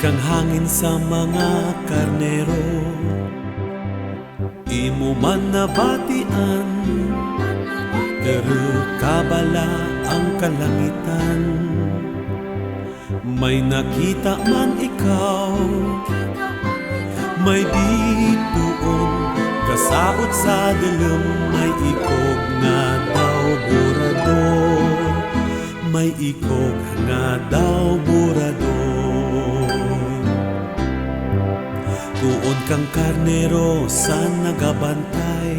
kang hangin sa mga karnero, imo man nabatian, pero kabala ang kalangitan. May nakita man ikaw, may bituon kasaot sa dilem, may ikog nga daw burador, may ikog nga daw burador. Tuon kang karnero sa nagabantay,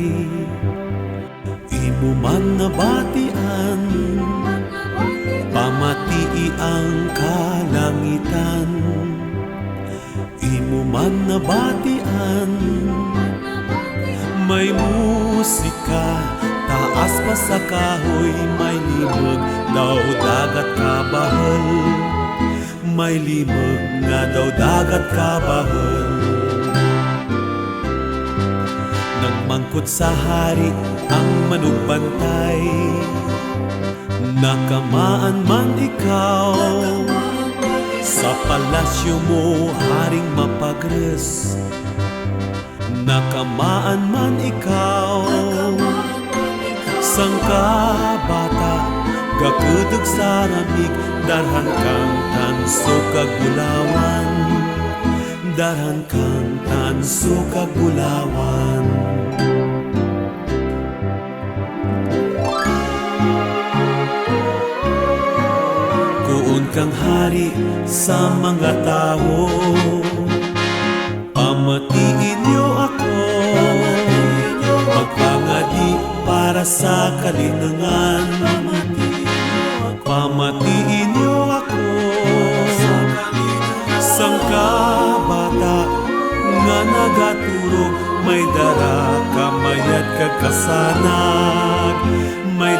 imo man nabatian, pamatii ang kalangitan. Imo man nabatian, may musika taas pa sa kahoy, may limog daw dagat kabahal, may limog nga daw dagat kabahal. Nagmangkot sa hari ang manugbantay, nakamaan man ikaw, sa palasyo mo haring mapagres. Nakamaan man ikaw, sang kabata gakudog sa ramig, darhan kang tanso kagulawan, darhan kang tanso kagulawan. Kuon kang hari sa mga tao, pamatiin niyo ako, magpangadi para sa kalinangan. Pamatiin niyo ako, sang kabata nga nagaturo, may dara kamayat kagkasanag, may